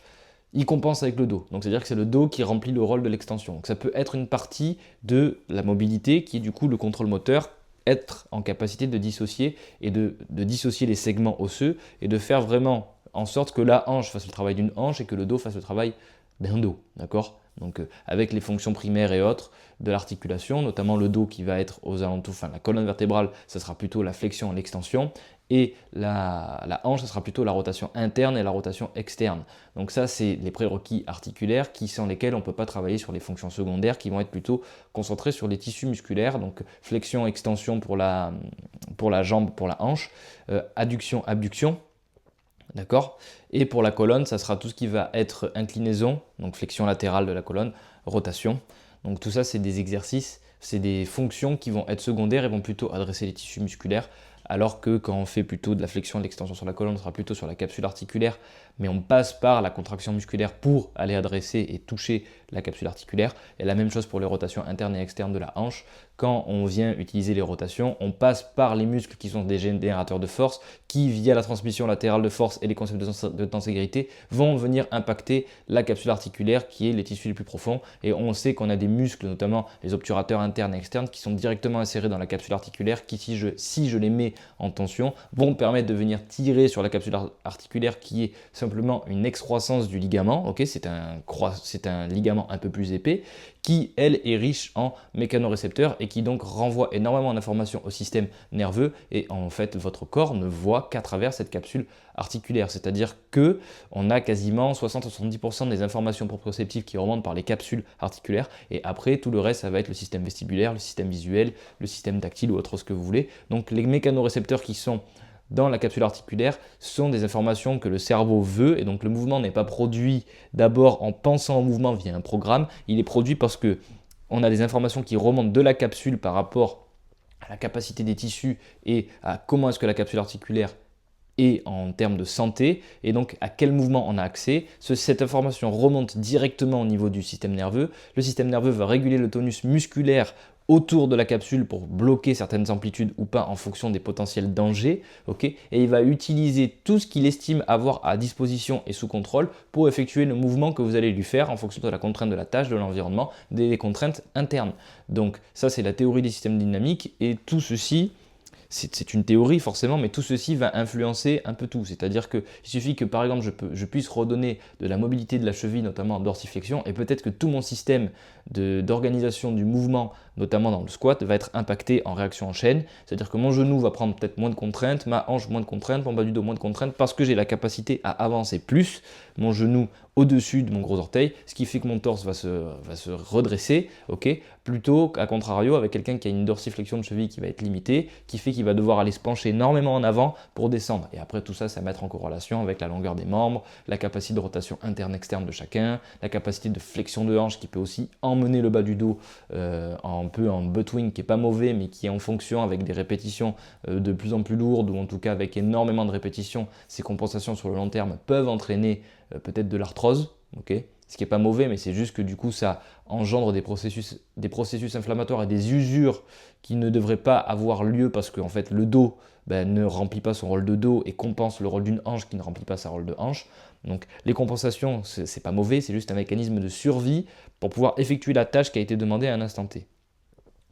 [SPEAKER 1] il compense avec le dos. Donc c'est-à-dire que c'est le dos qui remplit le rôle de l'extension. Donc ça peut être une partie de la mobilité qui est du coup le contrôle moteur, être en capacité de dissocier et de dissocier les segments osseux et de faire vraiment en sorte que la hanche fasse le travail d'une hanche et que le dos fasse le travail d'un dos, d'accord? Donc avec les fonctions primaires et autres de l'articulation, notamment le dos qui va être aux alentours, enfin la colonne vertébrale, ça sera plutôt la flexion et l'extension, et la hanche, ça sera plutôt la rotation interne et la rotation externe. Donc ça, c'est les prérequis articulaires sans lesquels on ne peut pas travailler sur les fonctions secondaires qui vont être plutôt concentrées sur les tissus musculaires, donc flexion, extension pour la jambe, pour la hanche, adduction, abduction. D'accord? Et pour la colonne, ça sera tout ce qui va être inclinaison, donc flexion latérale de la colonne, rotation. Donc tout ça, c'est des exercices, c'est des fonctions qui vont être secondaires et vont plutôt adresser les tissus musculaires, alors que quand on fait plutôt de la flexion et de l'extension sur la colonne, on sera plutôt sur la capsule articulaire, mais on passe par la contraction musculaire pour aller adresser et toucher la capsule articulaire. Et la même chose pour les rotations internes et externes de la hanche. Quand on vient utiliser les rotations, on passe par les muscles qui sont des générateurs de force, qui via la transmission latérale de force et les concepts de tenségrité vont venir impacter la capsule articulaire qui est les tissus les plus profonds. Et on sait qu'on a des muscles, notamment les obturateurs internes et externes, qui sont directement insérés dans la capsule articulaire, qui si je les mets en tension, vont permettre de venir tirer sur la capsule articulaire qui est simplement une excroissance du ligament. Okay, c'est un ligament un peu plus épais qui, elle, est riche en mécanorécepteurs et qui donc renvoie énormément d'informations au système nerveux. Et en fait, votre corps ne voit qu'à travers cette capsule articulaire. C'est-à-dire que on a quasiment 60-70% des informations proprioceptives qui remontent par les capsules articulaires. Et après, tout le reste, ça va être le système vestibulaire, le système visuel, le système tactile ou autre ce que vous voulez. Donc les mécanorécepteurs qui sont dans la capsule articulaire sont des informations que le cerveau veut, et donc le mouvement n'est pas produit d'abord en pensant au mouvement via un programme, il est produit parce que on a des informations qui remontent de la capsule par rapport à la capacité des tissus et à comment est-ce que la capsule articulaire est en termes de santé, et donc à quel mouvement on a accès. Cette information remonte directement au niveau du système nerveux. Le système nerveux va réguler le tonus musculaire autour de la capsule pour bloquer certaines amplitudes ou pas en fonction des potentiels dangers, et il va utiliser tout ce qu'il estime avoir à disposition et sous contrôle pour effectuer le mouvement que vous allez lui faire en fonction de la contrainte de la tâche, de l'environnement, des contraintes internes. Donc ça, c'est la théorie des systèmes dynamiques, et tout ceci, c'est une théorie forcément, mais tout ceci va influencer un peu tout. C'est-à-dire qu'il suffit que par exemple je puisse redonner de la mobilité de la cheville, notamment en dorsiflexion, et peut-être que tout mon système d'organisation du mouvement, notamment dans le squat, va être impacté en réaction en chaîne. C'est-à-dire que mon genou va prendre peut-être moins de contraintes, ma hanche moins de contraintes, mon bas du dos moins de contraintes, parce que j'ai la capacité à avancer plus mon genou au-dessus de mon gros orteil, ce qui fait que mon torse va se redresser, plutôt qu'à contrario avec quelqu'un qui a une dorsiflexion de cheville qui va être limitée, qui fait qu'il va devoir aller se pencher énormément en avant pour descendre. Et après tout ça, ça va mettre en corrélation avec la longueur des membres, la capacité de rotation interne-externe de chacun, la capacité de flexion de hanche qui peut aussi emmener le bas du dos un peu en butt wing, qui est pas mauvais, mais qui est en fonction avec des répétitions de plus en plus lourdes, ou en tout cas avec énormément de répétitions, ces compensations sur le long terme peuvent entraîner peut-être de l'arthrose, ce qui n'est pas mauvais, mais c'est juste que du coup ça engendre des processus inflammatoires et des usures qui ne devraient pas avoir lieu parce que en fait, le dos ne remplit pas son rôle de dos et compense le rôle d'une hanche qui ne remplit pas sa rôle de hanche. Donc les compensations, c'est pas mauvais, c'est juste un mécanisme de survie pour pouvoir effectuer la tâche qui a été demandée à un instant T.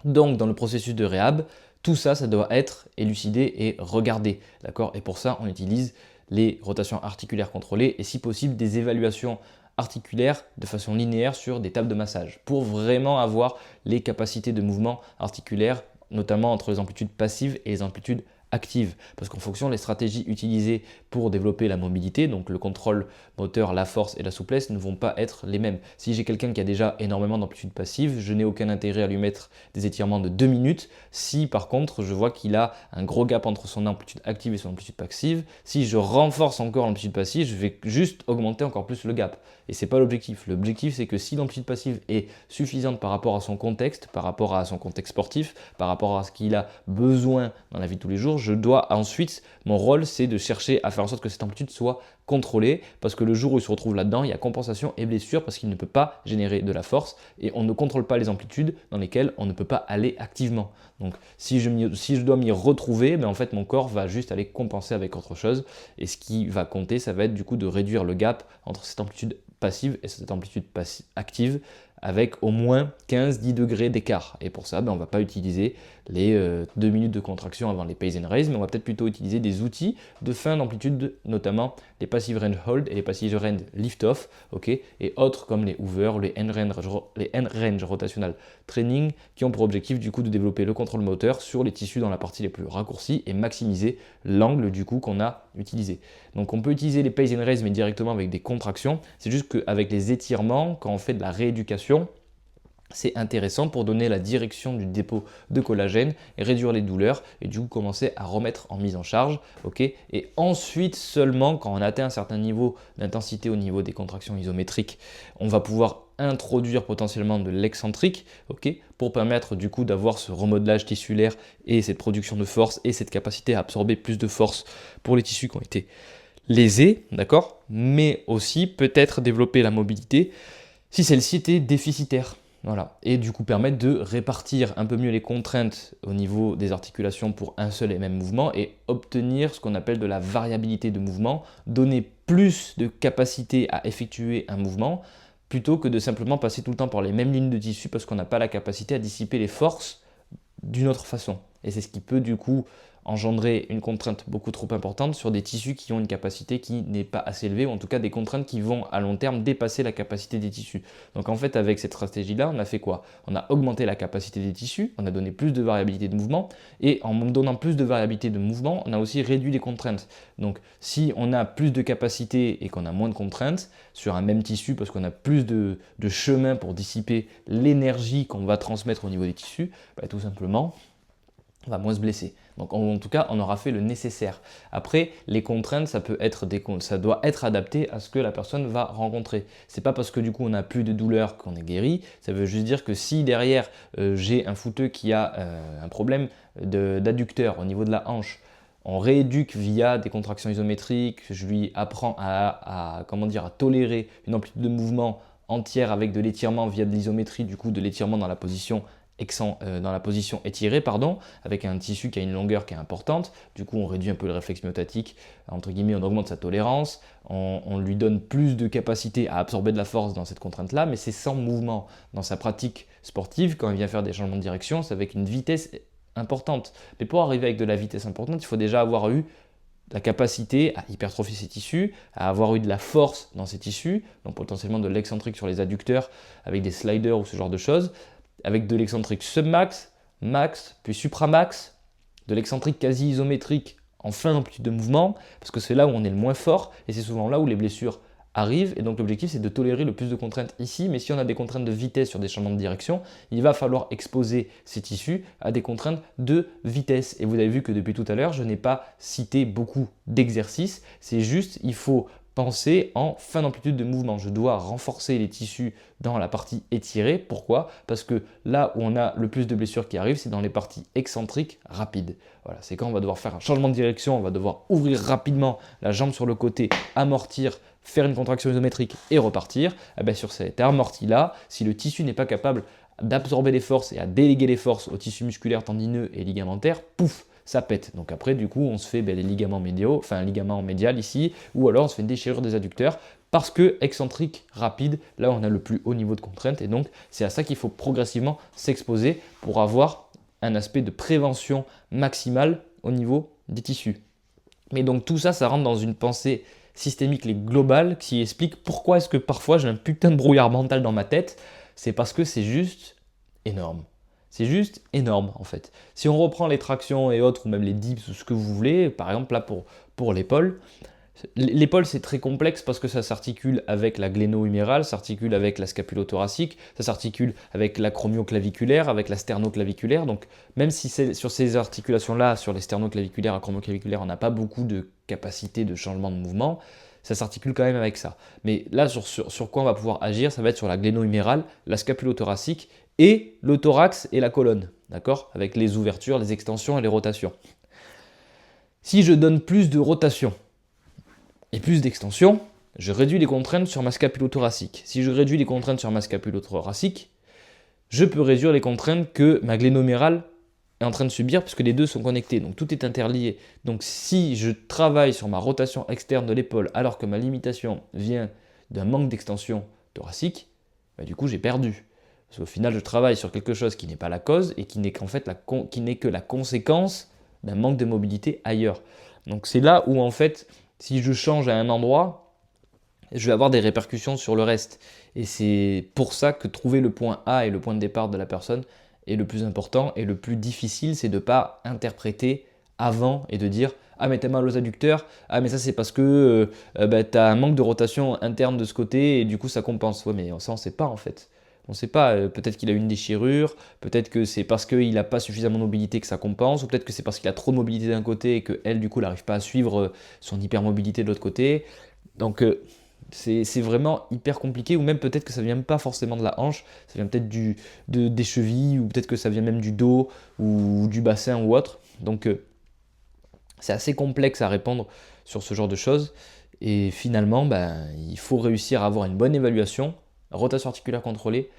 [SPEAKER 1] Donc dans le processus de réhab, tout ça, ça doit être élucidé et regardé, d'accord? Et pour ça, on utilise les rotations articulaires contrôlées et si possible des évaluations articulaires de façon linéaire sur des tables de massage pour vraiment avoir les capacités de mouvement articulaire, notamment entre les amplitudes passives et les amplitudes active, parce qu'en fonction des stratégies utilisées pour développer la mobilité, donc le contrôle moteur, la force et la souplesse ne vont pas être les mêmes. Si j'ai quelqu'un qui a déjà énormément d'amplitude passive, je n'ai aucun intérêt à lui mettre des étirements de 2 minutes. Si par contre je vois qu'il a un gros gap entre son amplitude active et son amplitude passive, si je renforce encore l'amplitude passive, je vais juste augmenter encore plus le gap. Et c'est pas l'objectif. L'objectif, c'est que si l'amplitude passive est suffisante par rapport à son contexte, par rapport à son contexte sportif, par rapport à ce qu'il a besoin dans la vie de tous les jours, je dois ensuite, mon rôle, c'est de chercher à faire en sorte que cette amplitude soit contrôlée, parce que le jour où il se retrouve là-dedans, il y a compensation et blessure parce qu'il ne peut pas générer de la force et on ne contrôle pas les amplitudes dans lesquelles on ne peut pas aller activement. Donc si je dois m'y retrouver, en fait mon corps va juste aller compenser avec autre chose et ce qui va compter, ça va être du coup de réduire le gap entre cette amplitude passive et cette amplitude active avec au moins 15-10 degrés d'écart. Et pour ça, on ne va pas utiliser les 2 minutes de contraction avant les pace and raise, mais on va peut-être plutôt utiliser des outils de fin d'amplitude, notamment les passive range hold et les passive range lift off, et autres comme les hoover, les end range rotational training, qui ont pour objectif du coup de développer le contrôle moteur sur les tissus dans la partie les plus raccourcies et maximiser l'angle du coup qu'on a utilisé. Donc on peut utiliser les pace and raise mais directement avec des contractions. C'est juste qu'avec les étirements, quand on fait de la rééducation, c'est intéressant pour donner la direction du dépôt de collagène et réduire les douleurs et du coup commencer à remettre en mise en charge. Ok, et ensuite seulement quand on atteint un certain niveau d'intensité au niveau des contractions isométriques, on va pouvoir introduire potentiellement de l'excentrique, ok, pour permettre du coup d'avoir ce remodelage tissulaire et cette production de force et cette capacité à absorber plus de force pour les tissus qui ont été lésés, d'accord, mais aussi peut-être développer la mobilité si celle-ci était déficitaire. Voilà. Et du coup permettre de répartir un peu mieux les contraintes au niveau des articulations pour un seul et même mouvement et obtenir ce qu'on appelle de la variabilité de mouvement, donner plus de capacité à effectuer un mouvement plutôt que de simplement passer tout le temps par les mêmes lignes de tissu parce qu'on n'a pas la capacité à dissiper les forces d'une autre façon. Et c'est ce qui peut du coup engendrer une contrainte beaucoup trop importante sur des tissus qui ont une capacité qui n'est pas assez élevée, ou en tout cas des contraintes qui vont à long terme dépasser la capacité des tissus. Donc en fait avec cette stratégie-là, on a fait quoi? On a augmenté la capacité des tissus, on a donné plus de variabilité de mouvement, et en donnant plus de variabilité de mouvement, on a aussi réduit les contraintes. Donc si on a plus de capacité et qu'on a moins de contraintes sur un même tissu, parce qu'on a plus de chemin pour dissiper l'énergie qu'on va transmettre au niveau des tissus, bah, tout simplement, on va moins se blesser. Donc en tout cas, on aura fait le nécessaire. Après, les contraintes, ça doit être adapté à ce que la personne va rencontrer. C'est pas parce que du coup on n'a plus de douleur qu'on est guéri. Ça veut juste dire que si derrière j'ai un footeux qui a un problème d'adducteur au niveau de la hanche, on rééduque via des contractions isométriques, je lui apprends à tolérer une amplitude de mouvement entière avec de l'étirement via de l'isométrie, du coup de l'étirement dans la position étirée, avec un tissu qui a une longueur qui est importante. Du coup, on réduit un peu le réflexe myotatique, entre guillemets, on augmente sa tolérance, on lui donne plus de capacité à absorber de la force dans cette contrainte-là, mais c'est sans mouvement. Dans sa pratique sportive, quand il vient faire des changements de direction, c'est avec une vitesse importante. Mais pour arriver avec de la vitesse importante, il faut déjà avoir eu la capacité à hypertrophier ses tissus, à avoir eu de la force dans ses tissus, donc potentiellement de l'excentrique sur les adducteurs avec des sliders ou ce genre de choses, avec de l'excentrique submax, max, puis supramax, de l'excentrique quasi isométrique en fin d'amplitude de mouvement, parce que c'est là où on est le moins fort, et c'est souvent là où les blessures arrivent, et donc l'objectif c'est de tolérer le plus de contraintes ici, mais si on a des contraintes de vitesse sur des changements de direction, il va falloir exposer ces tissus à des contraintes de vitesse. Et vous avez vu que depuis tout à l'heure, je n'ai pas cité beaucoup d'exercices, c'est juste, il faut penser en fin d'amplitude de mouvement. Je dois renforcer les tissus dans la partie étirée. Pourquoi? Parce que là où on a le plus de blessures qui arrivent, c'est dans les parties excentriques rapides. Voilà, c'est quand on va devoir faire un changement de direction, on va devoir ouvrir rapidement la jambe sur le côté, amortir, faire une contraction isométrique et repartir. Et bien sur cette amortie-là, si le tissu n'est pas capable d'absorber les forces et à déléguer les forces au tissu musculaire, tendineux et ligamentaire, pouf, ça pète. Donc après, du coup, on se fait les ligaments médiaux, enfin un ligament médial ici, ou alors on se fait une déchirure des adducteurs, parce que excentrique, rapide, là on a le plus haut niveau de contrainte, et donc c'est à ça qu'il faut progressivement s'exposer pour avoir un aspect de prévention maximale au niveau des tissus. Mais donc tout ça, ça rentre dans une pensée systémique et globale qui explique pourquoi est-ce que parfois j'ai un putain de brouillard mental dans ma tête. C'est parce que c'est juste énorme. C'est juste énorme en fait. Si on reprend les tractions et autres, ou même les dips ou ce que vous voulez, par exemple là pour l'épaule, l'épaule c'est très complexe parce que ça s'articule avec la gléno-humérale, ça s'articule avec la scapulo-thoracique, ça s'articule avec l'acromioclaviculaire, avec la sternoclaviculaire. Donc même si c'est sur ces articulations-là, sur les sternoclaviculaires, acromioclaviculaires, on n'a pas beaucoup de capacité de changement de mouvement, ça s'articule quand même avec ça. Mais là, sur quoi on va pouvoir agir, ça va être sur la gléno-humérale, la scapulo-thoracique et le thorax et la colonne, d'accord? Avec les ouvertures, les extensions et les rotations. Si je donne plus de rotation et plus d'extension, je réduis les contraintes sur ma scapulo-thoracique. Si je réduis les contraintes sur ma scapulo-thoracique, je peux réduire les contraintes que ma glénomérale est en train de subir puisque les deux sont connectés. Donc tout est interlié. Donc si je travaille sur ma rotation externe de l'épaule alors que ma limitation vient d'un manque d'extension thoracique, bah du coup j'ai perdu. Parce qu'au final, je travaille sur quelque chose qui n'est pas la cause et qui n'est que la conséquence d'un manque de mobilité ailleurs. Donc c'est là où en fait, si je change à un endroit, je vais avoir des répercussions sur le reste. Et c'est pour ça que trouver le point A et le point de départ de la personne est le plus important et le plus difficile, c'est de ne pas interpréter avant et de dire « Ah mais t'as mal aux adducteurs, ah mais ça c'est parce que t'as un manque de rotation interne de ce côté et du coup ça compense. » Ouais mais ça on ne sait pas en fait. On ne sait pas, peut-être qu'il a une déchirure, peut-être que c'est parce qu'il n'a pas suffisamment de mobilité que ça compense, ou peut-être que c'est parce qu'il a trop de mobilité d'un côté et qu'elle, du coup, n'arrive pas à suivre son hypermobilité de l'autre côté. Donc, c'est vraiment hyper compliqué, ou même peut-être que ça vient pas forcément de la hanche, ça vient peut-être des chevilles, ou peut-être que ça vient même du dos, ou du bassin, ou autre. Donc, c'est assez complexe à répondre sur ce genre de choses. Et finalement, il faut réussir à avoir une bonne évaluation, rotation articulaire contrôlée,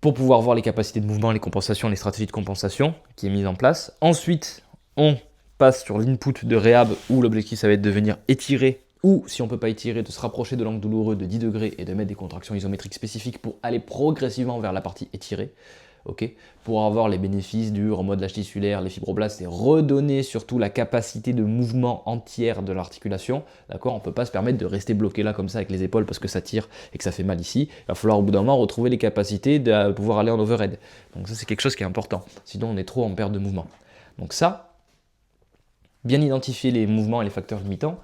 [SPEAKER 1] pour pouvoir voir les capacités de mouvement, les compensations, les stratégies de compensation qui est mise en place. Ensuite, on passe sur l'input de réhab où l'objectif ça va être de venir étirer ou si on ne peut pas étirer, de se rapprocher de l'angle douloureux de 10 degrés et de mettre des contractions isométriques spécifiques pour aller progressivement vers la partie étirée. Okay, pour avoir les bénéfices du remodelage tissulaire, les fibroblastes et redonner surtout la capacité de mouvement entière de l'articulation. D'accord, on ne peut pas se permettre de rester bloqué là comme ça avec les épaules parce que ça tire et que ça fait mal ici. Il va falloir au bout d'un moment retrouver les capacités de pouvoir aller en overhead. Donc ça c'est quelque chose qui est important, sinon on est trop en perte de mouvement. Donc ça, bien identifier les mouvements et les facteurs limitants.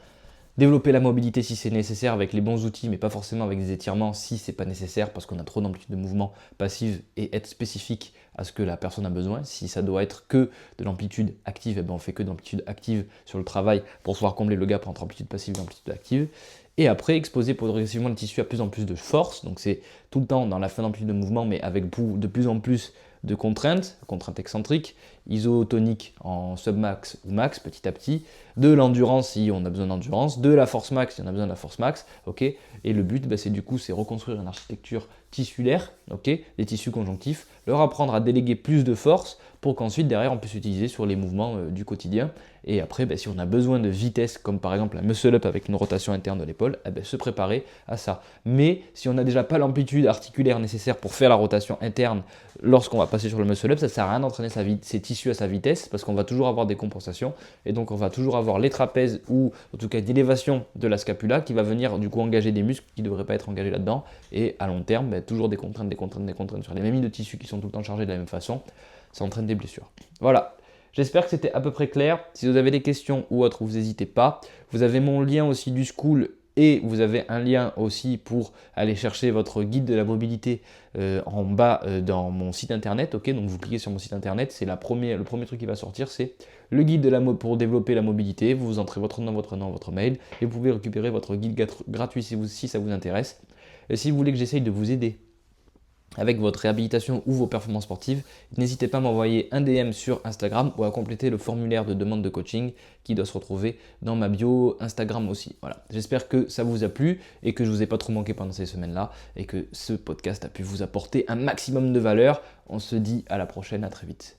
[SPEAKER 1] Développer la mobilité si c'est nécessaire avec les bons outils, mais pas forcément avec des étirements si c'est pas nécessaire parce qu'on a trop d'amplitude de mouvement passive et être spécifique à ce que la personne a besoin. Si ça doit être que de l'amplitude active, eh ben on fait que de l'amplitude active sur le travail pour pouvoir combler le gap entre amplitude passive et amplitude active. Et après, exposer progressivement le tissu à plus en plus de force. Donc c'est tout le temps dans la fin d'amplitude de mouvement, mais avec de plus en plus de contraintes excentriques, isotoniques en submax ou max petit à petit, de l'endurance si on a besoin d'endurance, de la force max si on a besoin de la force max, ok. Et le but, c'est reconstruire une architecture tissulaire, ok, des tissus conjonctifs, leur apprendre à déléguer plus de force pour qu'ensuite derrière on puisse utiliser sur les mouvements du quotidien. Et après, si on a besoin de vitesse, comme par exemple un muscle up avec une rotation interne de l'épaule, se préparer à ça. Mais si on n'a déjà pas l'amplitude articulaire nécessaire pour faire la rotation interne lorsqu'on va passer sur le muscle up, ça ne sert à rien d'entraîner ses tissus à sa vitesse parce qu'on va toujours avoir des compensations et donc on va toujours avoir les trapèzes ou en tout cas l'élévation de la scapula qui va venir du coup engager des muscles qui ne devraient pas être engagés là-dedans et à long terme, toujours des contraintes sur les mêmes lignes de tissus qui sont tout le temps chargés de la même façon, ça entraîne des blessures. Voilà. J'espère que c'était à peu près clair. Si vous avez des questions ou autres, vous n'hésitez pas. Vous avez mon lien aussi du school et vous avez un lien aussi pour aller chercher votre guide de la mobilité en bas dans mon site internet. Okay, donc vous cliquez sur mon site internet, c'est le premier truc qui va sortir, c'est le guide pour développer la mobilité. Vous entrez votre nom, votre mail et vous pouvez récupérer votre guide gratuit si ça vous intéresse. Et si vous voulez que j'essaye de vous aider avec votre réhabilitation ou vos performances sportives, n'hésitez pas à m'envoyer un DM sur Instagram ou à compléter le formulaire de demande de coaching qui doit se retrouver dans ma bio Instagram aussi. Voilà. J'espère que ça vous a plu et que je ne vous ai pas trop manqué pendant ces semaines-là et que ce podcast a pu vous apporter un maximum de valeur. On se dit à la prochaine, à très vite.